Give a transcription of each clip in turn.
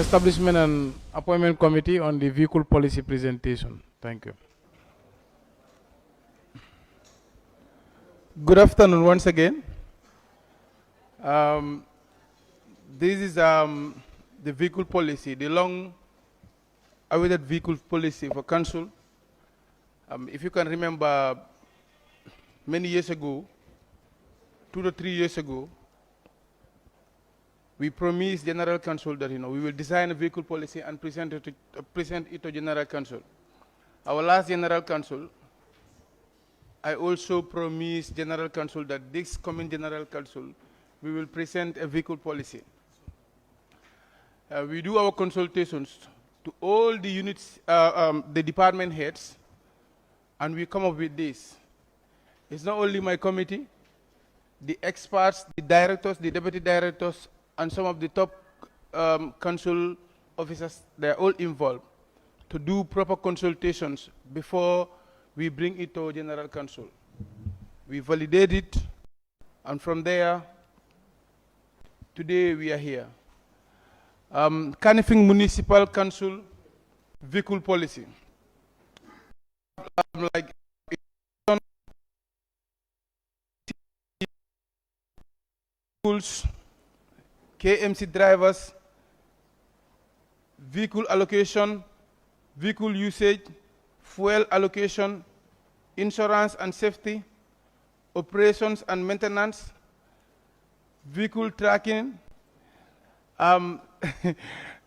Establishment and Appointment Committee on the Vehicle Policy presentation. Thank you. Good afternoon once again. This is the vehicle policy, the long-awaited vehicle policy for council. If you can remember, many years ago, 2 to 3 years ago, we promised General Council that we will design a vehicle policy and present it to General Council. Our last General Council, I also promised General Council that this coming General Council, we will present a vehicle policy. We do our consultations to all the units, the department heads, and we come up with this. It's not only my committee, the experts, the directors, the deputy directors, and some of the top council officers, they're all involved to do proper consultations before we bring it to General Council. We validate it, and from there, today we are here. Kanifing Municipal Council Vehicle Policy. Like schools, KMC drivers, vehicle allocation, vehicle usage, fuel allocation, insurance and safety, operations and maintenance, vehicle tracking.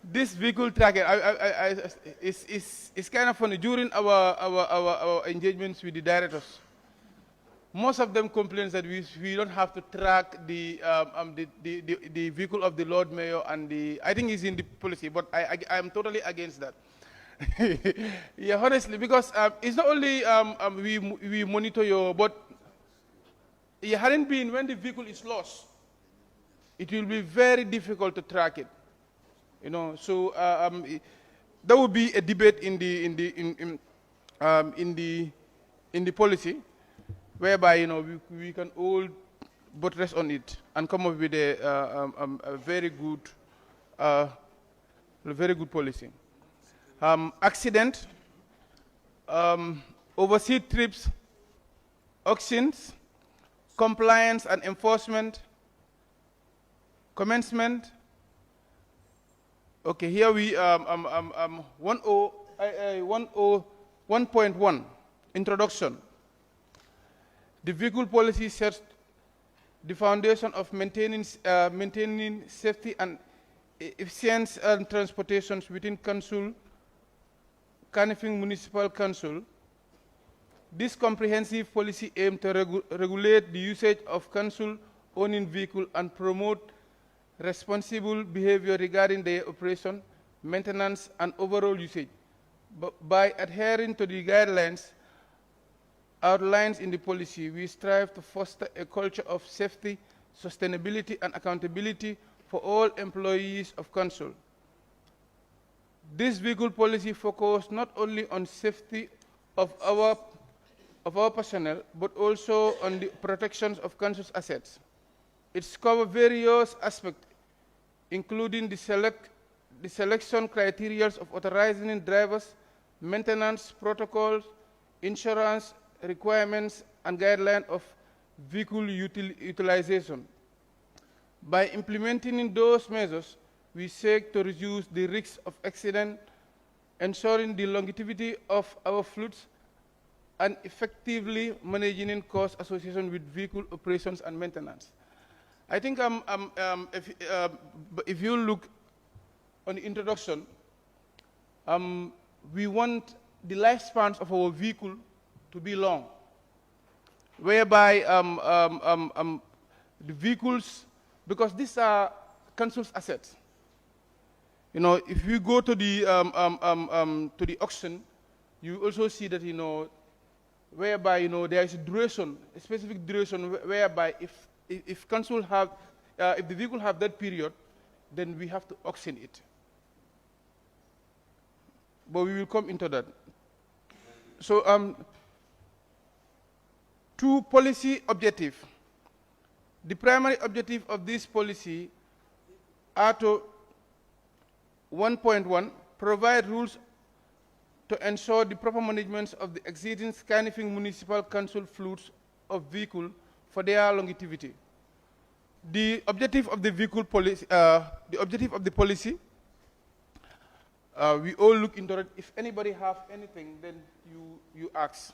This vehicle tracking is kind of funny. During our engagements with the directors, most of them complain that we don't have to track the vehicle of the Lord Mayor and I think it's in the policy, but I am totally against that. Yeah, honestly, because it's not only we monitor your, but it hadn't been when the vehicle is lost, it will be very difficult to track it. So there will be a debate in the policy, whereby we can all buttress on it and come up with a very good policy. Accident, overseas trips, auctions, compliance and enforcement, commencement. Okay, here we 1.1 introduction. The vehicle policy sets the foundation of maintaining safety and efficient transportations within Council, Kanifing Municipal Council. This comprehensive policy aims to regulate the usage of council-owning vehicles and promote responsible behavior regarding their operation, maintenance, and overall usage. By adhering to the guidelines outlined in the policy, we strive to foster a culture of safety, sustainability, and accountability for all employees of Council. This vehicle policy focuses not only on safety of our personnel, but also on the protection of Council's assets. It covers various aspects, including the selection criteria of authorizing drivers, maintenance protocols, insurance requirements, and guidelines of vehicle utilization. By implementing those measures, we seek to reduce the risk of accident, ensuring the longevity of our fleets, and effectively managing costs associated with vehicle operations and maintenance. I think if you look on the introduction, we want the lifespans of our vehicle to be long, whereby the vehicles, because these are Council's assets. If you go to the auction, you also see that whereby there is a duration, a specific duration, whereby if Council have, if the vehicle have that period, then we have to auction it. But we will come into that. So, two policy objectives. The primary objective of this policy are to 1.1, provide rules to ensure the proper management of the existing scanning municipal council fleets of vehicle for their longevity. The objective of the vehicle policy, we all look into it. If anybody have anything, then you ask.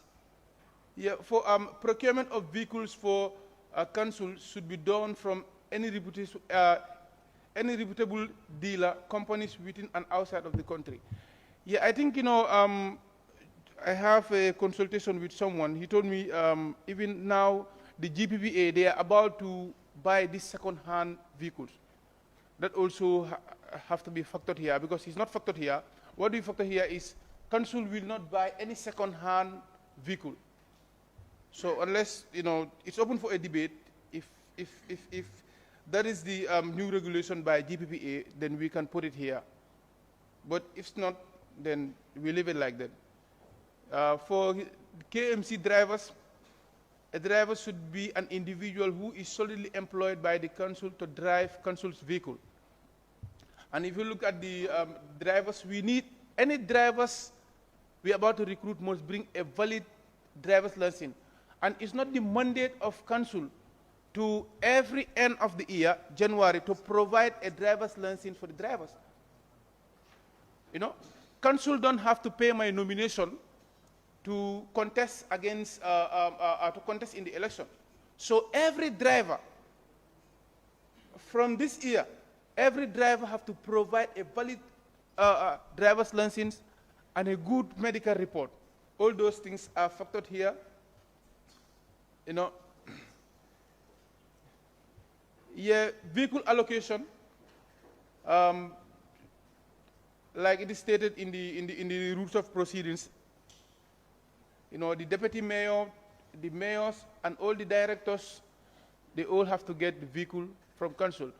Yeah, for procurement of vehicles for council should be done from any reputable dealer, companies within and outside of the country. Yeah, I think, I have a consultation with someone. He told me even now the GPPA, they are about to buy these second-hand vehicles. That also have to be factored here, because it's not factored here. What we factor here is council will not buy any second-hand vehicle. So unless, it's open for a debate. If that is the new regulation by GPPA, then we can put it here. But if not, then we leave it like that. For KMC drivers, a driver should be an individual who is solely employed by the council to drive council's vehicle. And if you look at the drivers, we need any drivers we are about to recruit must bring a valid driver's license. And it's not the mandate of council to every end of the year, January, to provide a driver's license for the drivers. Council don't have to pay my nomination to contest against, to contest in the election. So every driver from this year, every driver have to provide a valid driver's license and a good medical report. All those things are factored here. Yeah, vehicle allocation, like it is stated in the rules of proceedings. The deputy mayor, the mayors, and all the directors, they all have to get the vehicle from council.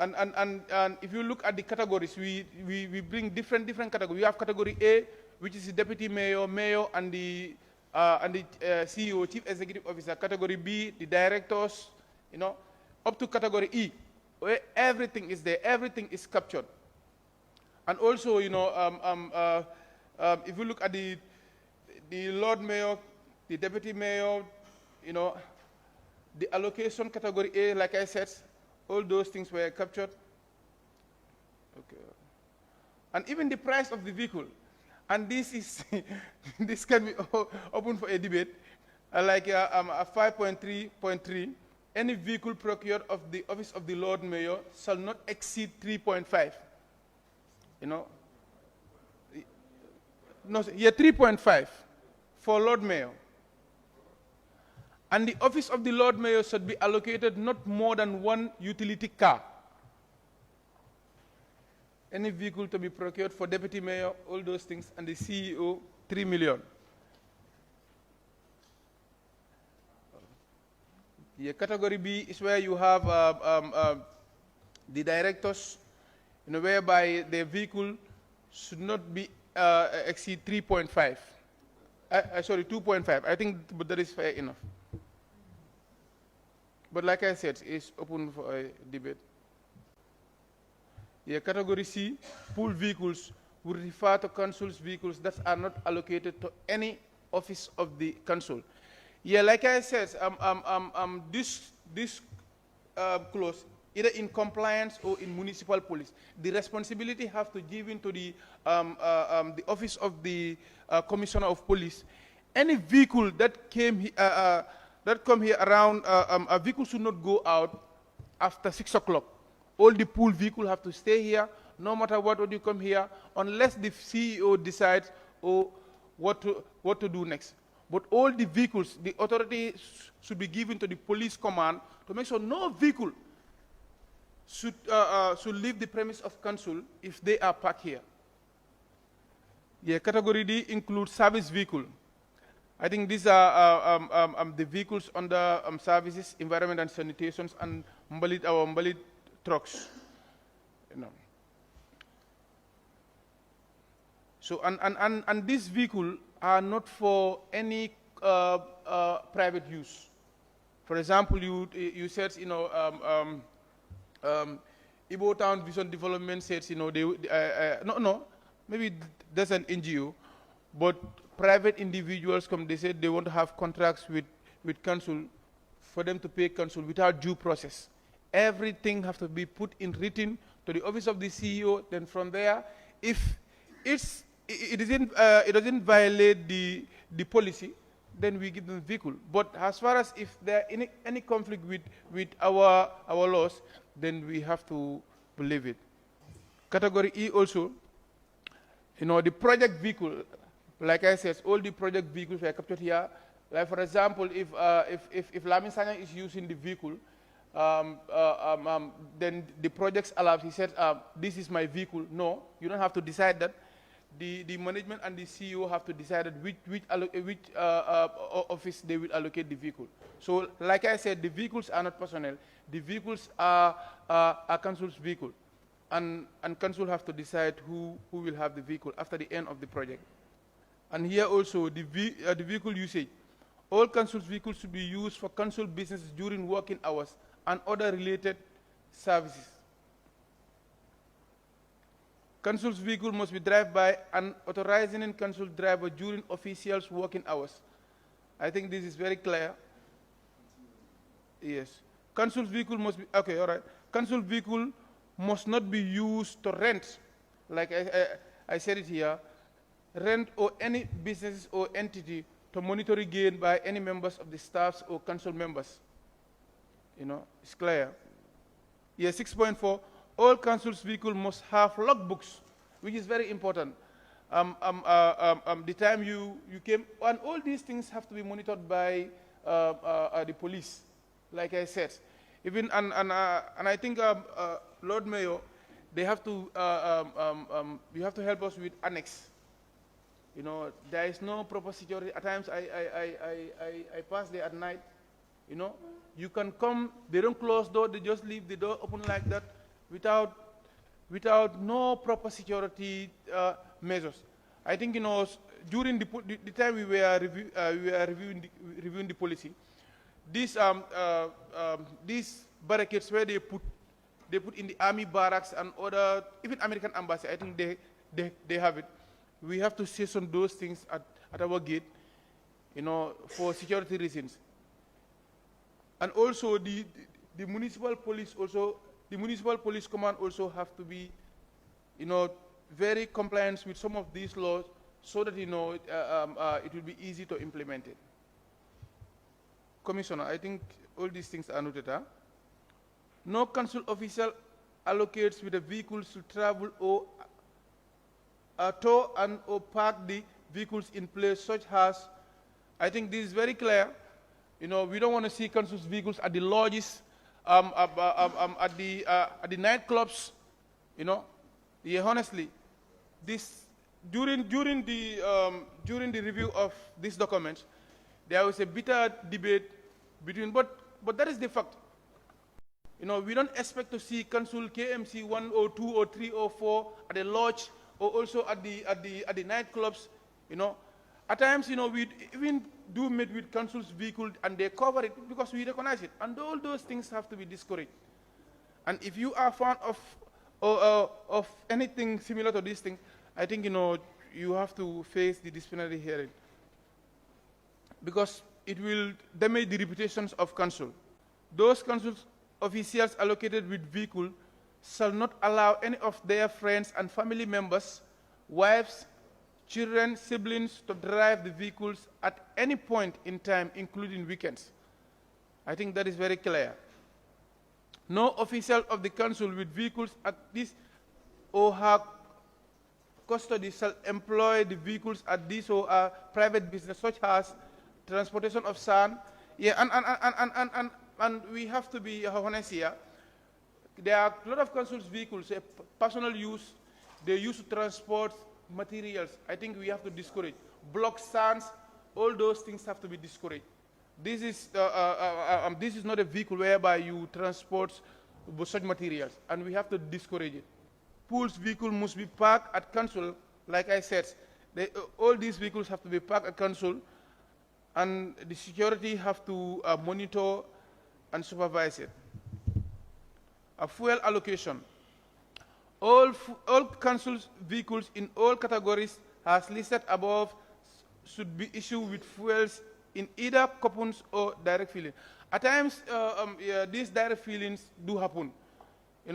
And if you look at the categories, we bring different categories. We have category A, which is the deputy mayor, and the CEO, chief executive officer. Category B, the directors, up to category E, where everything is there, everything is captured. And also, if you look at the Lord Mayor, the Deputy Mayor, the allocation category A, like I said, all those things were captured. Okay. And even the price of the vehicle. And this is, this can be open for a debate. Like a 5.3.3, any vehicle procured of the office of the Lord Mayor shall not exceed 3.5. No, yeah, 3.5 for Lord Mayor. And the office of the Lord Mayor should be allocated not more than one utility car. Any vehicle to be procured for Deputy Mayor, all those things, and the CEO, 3 million. Yeah, category B is where you have the directors, whereby their vehicle should not be exceed 3.5. Sorry, 2.5. I think that is fair enough. But like I said, it's open for a debate. Yeah, category C, pool vehicles will refer to council's vehicles that are not allocated to any office of the council. Yeah, like I said, this clause, either in compliance or in municipal police, the responsibility have to give into the office of the commissioner of police. Any vehicle that come here around, a vehicle should not go out after 6 o'clock. All the pool vehicles have to stay here, no matter what you come here, unless the CEO decides what to do next. But all the vehicles, the authority should be given to the police command to make sure no vehicle should leave the premise of council if they are parked here. Yeah, category D includes service vehicle. I think these are the vehicles under services, environment and sanitation, and mbalit trucks. So and these vehicles are not for any private use. For example, you said Ibo Town Vision Development says, you know, no, maybe there's an NGO, but private individuals come, they said they want to have contracts with council for them to pay council without due process. Everything has to be put in written to the office of the CEO. Then from there, if it doesn't violate the policy, then we give them the vehicle. But as far as if there are any conflict with our laws, then we have to believe it. Category E also, you know, the project vehicle, like I said, all the project vehicles were captured here. Like for example, if Lamin Sanyang is using the vehicle, then the projects allows, he said, this is my vehicle. No, you don't have to decide that. The management and the CEO have to decide which office they will allocate the vehicle. So, like I said, the vehicles are not personnel. The vehicles are council's vehicle, and council have to decide who will have the vehicle after the end of the project. And here also the vehicle usage. All council's vehicles should be used for council business during working hours and other related services. Council's vehicle must be driven by an authorizing council driver during officials' working hours. I think this is very clear. Yes. Council's vehicle must be, okay, all right. Council vehicle must not be used to rent, like I said it here, rent or any business or entity to monetary gain by any members of the staffs or council members. You know, it's clear. Yes, 6.4. All council's vehicles must have logbooks, which is very important. The time you came, and all these things have to be monitored by the police, like I said. Even and I think Lord Mayor, they have to you have to help us with annex. You know, there is no proper security. At times I pass there at night. You know, you can come. They don't close door. They just leave the door open like that, without no proper security measures. I think, you know, during the time we were reviewing the policy, these barricades where they put in the army barracks and other, even American embassy, I think they have it. We have to station those things at our gate, you know, for security reasons. And also the municipal police also, the municipal police command also have to be, you know, very compliant with some of these laws, so that, you know, it will be easy to implement it. Commissioner, I think all these things are noted. Huh? No council official allocates with the vehicles to travel or tow and or park the vehicles in place, such as, I think this is very clear. You know, we don't want to see council's vehicles at the lodges, at the nightclubs. You know, yeah, honestly, this during the review of this document, there was a bitter debate between, but that is the fact. You know, we don't expect to see council KMC 1 or 2 or 3 or 4 at the lodge or also at the nightclubs. You know, at times, you know, we even do meet with council's vehicle and they cover it because we recognize it, and all those things have to be discouraged. And if you are found of anything similar to this thing, I think, you know, you have to face the disciplinary hearing, because it will damage the reputations of council. Those council officials allocated with vehicle shall not allow any of their friends and family members, wives, children, siblings to drive the vehicles at any point in time, including weekends. I think that is very clear. No official of the council with vehicles at this or her custody shall employ the vehicles at this or private business, such as transportation of sand. Yeah, and we have to be honest here. There are a lot of council's vehicles, personal use, they use to transport materials. I think we have to discourage. Block sands, all those things have to be discouraged. This is not a vehicle whereby you transport such materials, and we have to discourage it. Pool's vehicle must be parked at council, like I said. All these vehicles have to be parked at council, and the security have to monitor and supervise it. A fuel allocation. All council's vehicles in all categories as listed above should be issued with fuels in either coupons or direct filling. At times, these direct fillings do happen.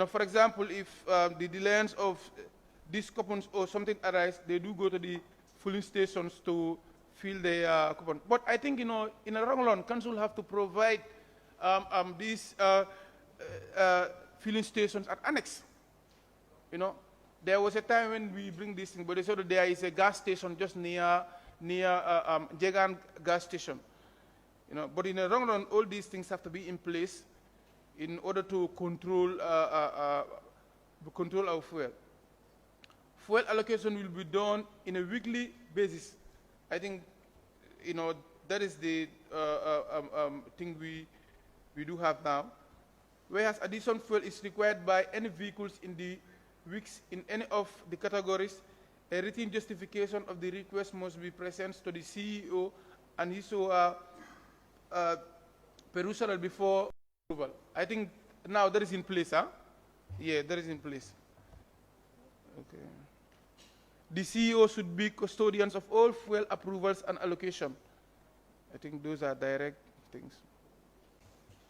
For example, if the delayance of these coupons or something arise, they do go to the filling stations to fill their coupon. But I think, in the long run, council have to provide these filling stations at annex. There was a time when we bring this thing, but they said that there is a gas station just near Jegan gas station. But in the long run, all these things have to be in place in order to control our fuel. Fuel allocation will be done in a weekly basis. I think, that is the thing we do have now. Whereas additional fuel is required by any vehicles in the weeks in any of the categories, a written justification of the request must be present to the CEO and his perusal before approval. I think now that is in place, huh? Yeah, that is in place. Okay. The CEO should be custodians of all fuel approvals and allocation. I think those are direct things.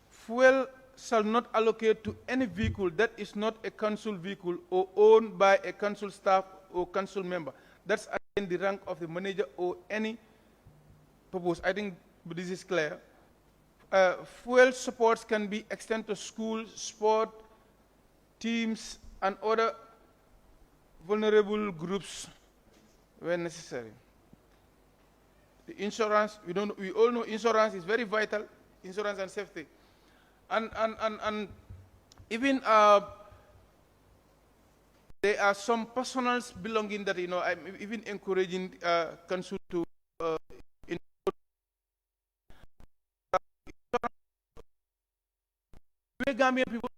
Fuel shall not allocate to any vehicle that is not a council vehicle or owned by a council staff or council member. That's again the rank of the manager or any purpose. I think this is clear. Fuel supports can be extended to schools, sport, teams, and other vulnerable groups when necessary. The insurance, we all know insurance is very vital, insurance and safety. And even there are some personal belonging that, I'm even encouraging council to Gambian people,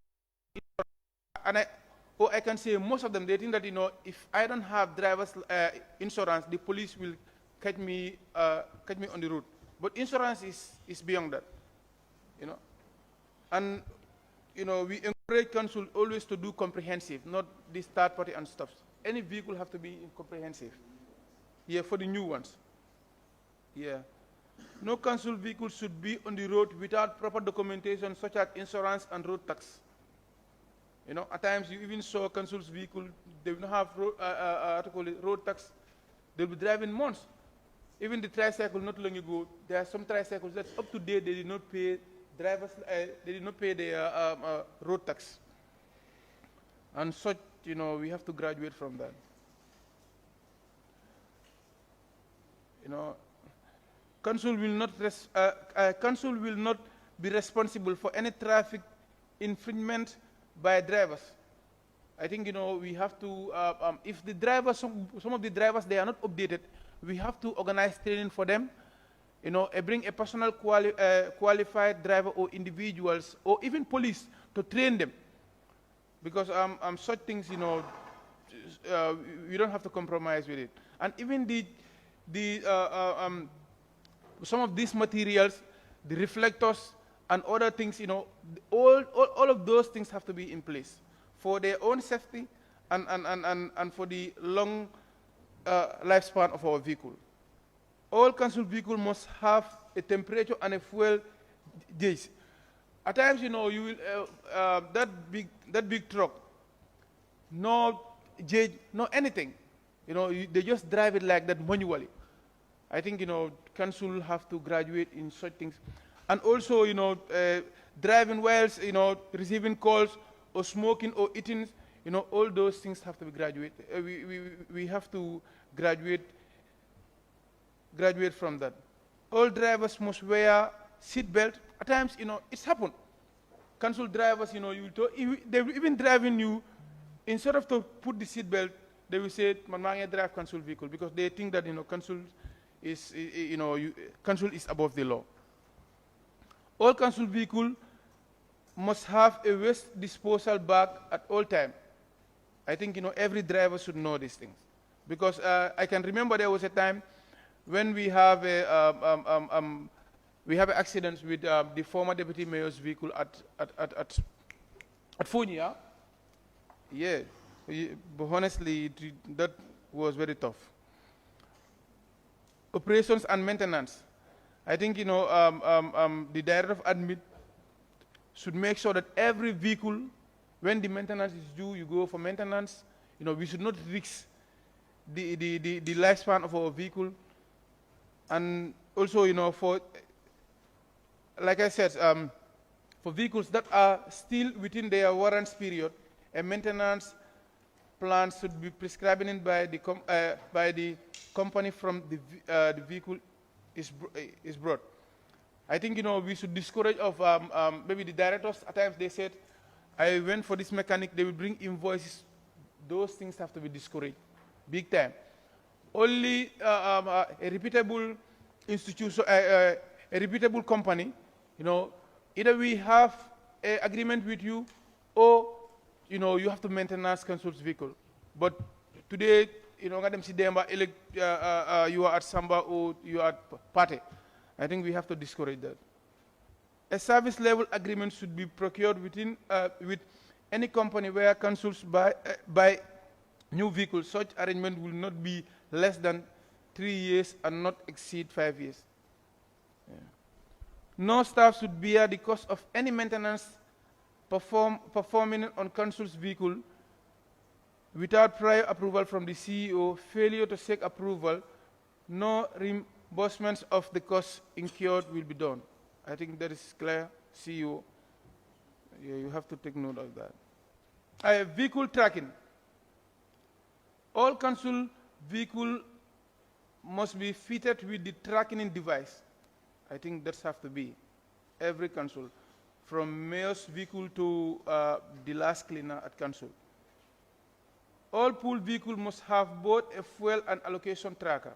and I can say most of them, they think that, if I don't have driver's insurance, the police will catch me on the road. But insurance is beyond that, And, we encourage council always to do comprehensive, not this third party and stuff. Any vehicle have to be comprehensive. Yeah, for the new ones. Yeah. No council vehicle should be on the road without proper documentation such as insurance and road tax. At times you even saw council's vehicle, they will not have road tax. They'll be driving months. Even the tricycle not long ago, there are some tricycles that up to date they did not pay drivers, they did not pay their road tax. And such, we have to graduate from that. Council will not be responsible for any traffic infringement by drivers. I think, we have to, if the drivers, some of the drivers, they are not updated, we have to organize training for them, bring a personal qualified driver or individuals or even police to train them. Because such things, we don't have to compromise with it. And even some of these materials, the reflectors and other things, all of those things have to be in place for their own safety and for the long lifespan of our vehicle. All council vehicles must have a temperature and a fuel gauge. At times, you will that big truck, no gauge, no anything. They just drive it like that manually. I think, council have to graduate in such things. And also, driving whilst, receiving calls or smoking or eating, all those things have to be graduated. We have to graduate from that. All drivers must wear seat belt. At times, it's happened. Council drivers, they will even driving you, instead of to put the seat belt, they will say, "Man, I drive council vehicle," because they think that, council is, council is above the law. All council vehicles must have a waste disposal bag at all time. I think, every driver should know these things. Because I can remember there was a time when we have accidents with the former deputy mayor's vehicle at Fonia. Yeah. But honestly, that was very tough. Operations and maintenance. I think, the director of admin should make sure that every vehicle, when the maintenance is due, you go for maintenance. We should not risk the lifespan of our vehicle. And also, for, like I said, for vehicles that are still within their warranty period, a maintenance plan should be prescribed by the company from the vehicle is brought. I think we should discourage of maybe the directors. At times they said, I went for this mechanic. They will bring invoices. Those things have to be discouraged, big time. Only a reputable institution, a reputable company. Either we have an agreement with you, or you have to maintenance consul's vehicle. But today, you are at Samba or you are at Pate. I think we have to discourage that. A service level agreement should be procured with any company where consuls buy new vehicles. Such arrangement will not be less than 3 years and not exceed 5 years. Yeah. No staff should bear the cost of any maintenance performing on consul's vehicle without prior approval from the CEO. Failure to seek approval, no reimbursements of the costs incurred will be done. I think that is clear, CEO. Yeah, you have to take note of that. Vehicle tracking. All consul vehicle must be fitted with the tracking device. I think that has to be every consul, from mayor's vehicle to the last cleaner at consul. All pool vehicles must have both a fuel and allocation tracker.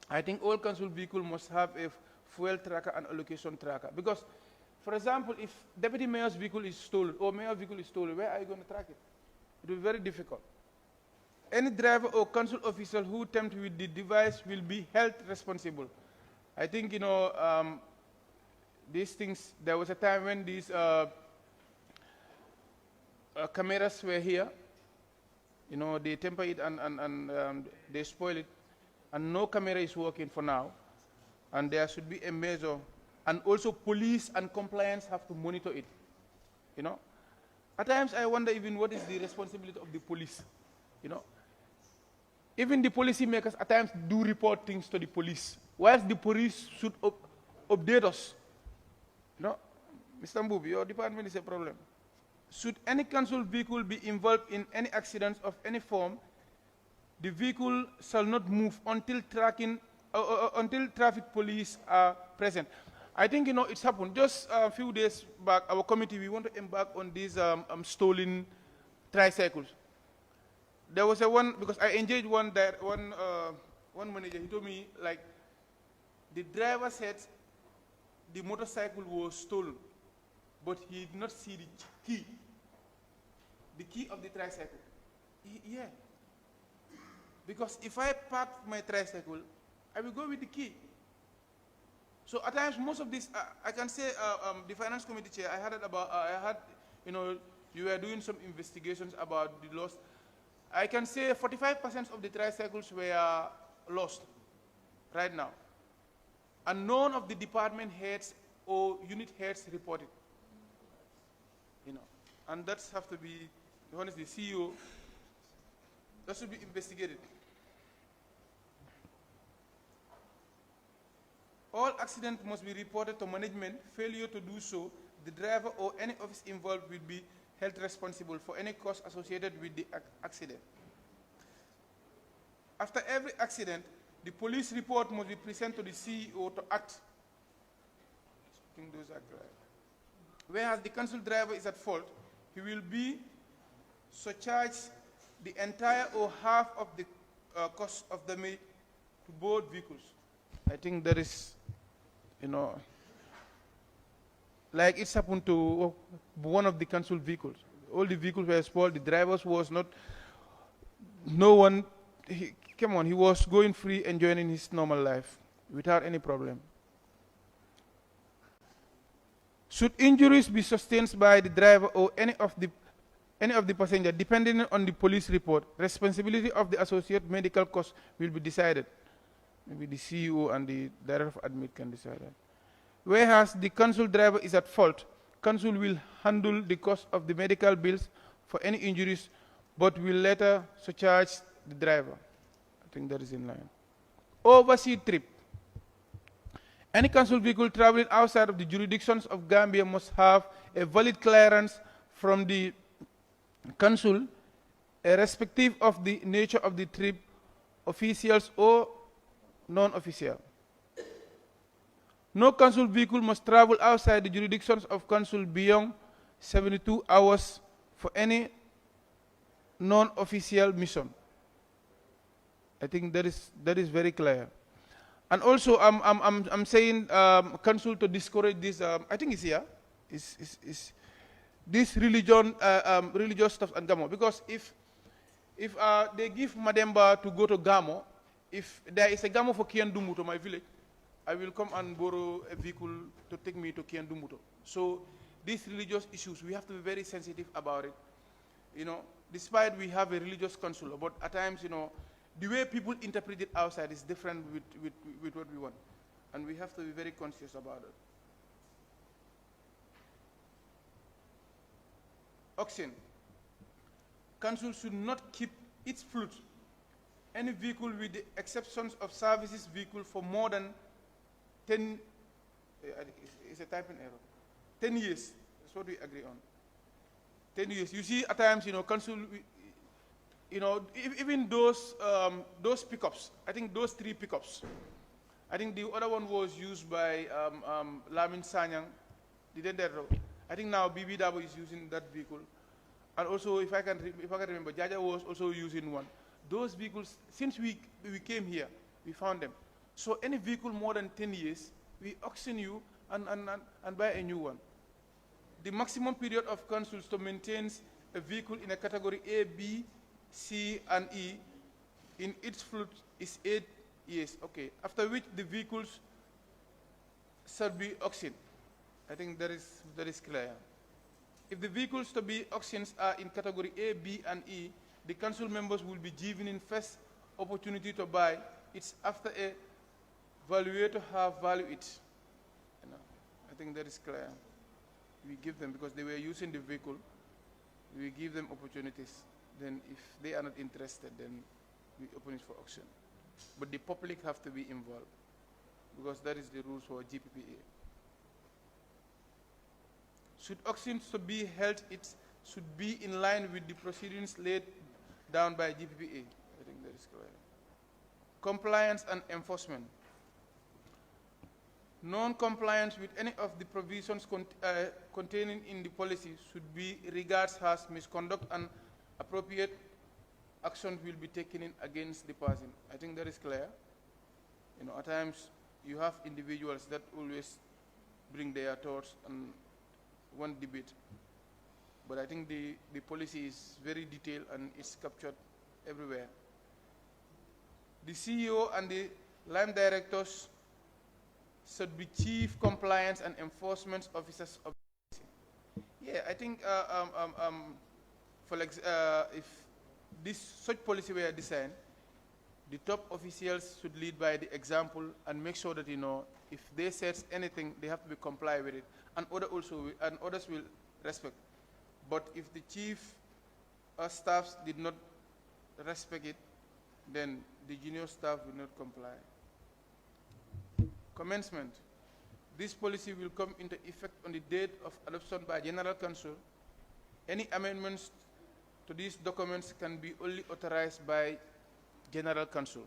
I think all consul vehicles must have a fuel tracker and allocation tracker. Because, for example, if deputy mayor's vehicle is stolen or mayor's vehicle is stolen, where are you going to track it? It will be very difficult. Any driver or consul official who tamper with the device will be held responsible. I think, these things, there was a time when these cameras were here. They temper it and they spoil it. And no camera is working for now. And there should be a measure. And also police and compliance have to monitor it. At times I wonder even what is the responsibility of the police. Even the policymakers at times do report things to the police. Whilst the police should update us. Mr. Mbubi, your department is a problem. Should any council vehicle be involved in any accidents of any form, the vehicle shall not move until traffic police are present. I think, it's happened. Just a few days back, our committee, we want to embark on these stolen tricycles. There was because I engaged one manager. He told me, like, the driver said the motorcycle was stolen, but he did not see the key of the tricycle. Yeah. Because if I park my tricycle, I will go with the key. So at times, most of this, I can say, the finance committee chair, you were doing some investigations about the loss. I can say 45% of the tricycles were lost right now. And none of the department heads or unit heads reported. And that have to be, honestly, CEO, that should be investigated. All accidents must be reported to management. Failure to do so, the driver or any office involved will be held responsible for any cost associated with the accident. After every accident, the police report must be presented to the CEO to act. I think those are correct. Whereas the council driver is at fault, he will be surcharged the entire or half of the cost of the damage to both vehicles. I think there is, like it's happened to one of the council vehicles. All the vehicles were spoiled. The drivers was not, no one, he was going free, enjoying his normal life without any problem. Should injuries be sustained by the driver or any of the any of the passenger, depending on the police report, responsibility of the associate medical cost will be decided. Maybe the CEO and the director of admit can decide that. Whereas the council driver is at fault, council will handle the cost of the medical bills for any injuries, but will later surcharge the driver. I think that is in line. Overseas trip. Any council vehicle traveling outside of the jurisdictions of Gambia must have a valid clearance from the council, irrespective of the nature of the trip, officials or non-official. No council vehicle must travel outside the jurisdictions of council beyond 72 hours for any non-official mission. I think that is very clear. And also, I'm saying council to discourage this. I think it's here. Is this religious stuff and Gamo, because if they give Mademba to go to Gamo, if there is a Gamo for Kiandumuto, my village, I will come and borrow a vehicle to take me to Kiandumuto. So these religious issues, we have to be very sensitive about it. You know, despite we have a religious council, but at times, you know, the way people interpret it outside is different with what we want. And we have to be very conscious about it. Auction. Council should not keep its float, any vehicle with the exceptions of services vehicle, for more than 10, it's a typing error, 10 years. That's what we agree on. 10 years. You see, at times, you know, council, you know, even those pickups, I think those 3 pickups, I think the other one was used by Lamin Sanyang, I think now 𝒕𝒉𝒊𝒔 is using that vehicle. And also, if I can remember, Jaja was also using one. Those vehicles, since we came here, we found them. So any vehicle more than 10 years, we auction you and buy a new one. The maximum period of councils to maintain a vehicle in a category A, B, C, and E in its float is 8 years. Okay. After which the vehicles shall be auctioned. I think that is clear. If the vehicles to be auctioned are in category A, B, and E, the council members will be given in first opportunity to buy. It's after a valuator have valued it. You know, I think that is clear. We give them, because they were using the vehicle, we give them opportunities. Then if they are not interested, then we open it for auction. But the public have to be involved, because that is the rules for GPPA. Should auctions to be held, it should be in line with the proceedings laid down by GPPA. I think that is correct. Compliance and enforcement. Non-compliance with any of the provisions containing in the policy should be regarded as misconduct, and appropriate action will be taken in against the person. I think that is clear. You know, at times you have individuals that always bring their thoughts and one debate. But I think the policy is very detailed and it's captured everywhere. The CEO and the line directors should be chief compliance and enforcement officers of the policy. Yeah, I think if such policy were designed, the top officials should lead by the example and make sure that, you know, if they said anything, they have to be comply with it, and others will respect. But if the chief staffs did not respect it, then the junior staff will not comply. Commencement. This policy will come into effect on the date of adoption by General Council. Any amendments to these documents can be only authorized by General Council.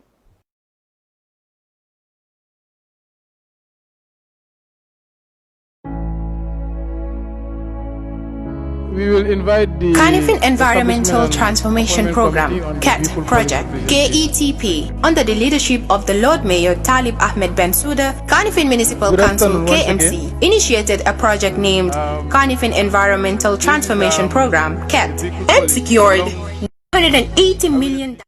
We will invite the Kanifing Environmental Transformation Program (KET) project KETP under the leadership of the Lord Mayor Talib Ahmed Bensouda. Kanifing Municipal Council (KMC) initiated a project named Kanifing Environmental Transformation Program (KET) and secured $180 million.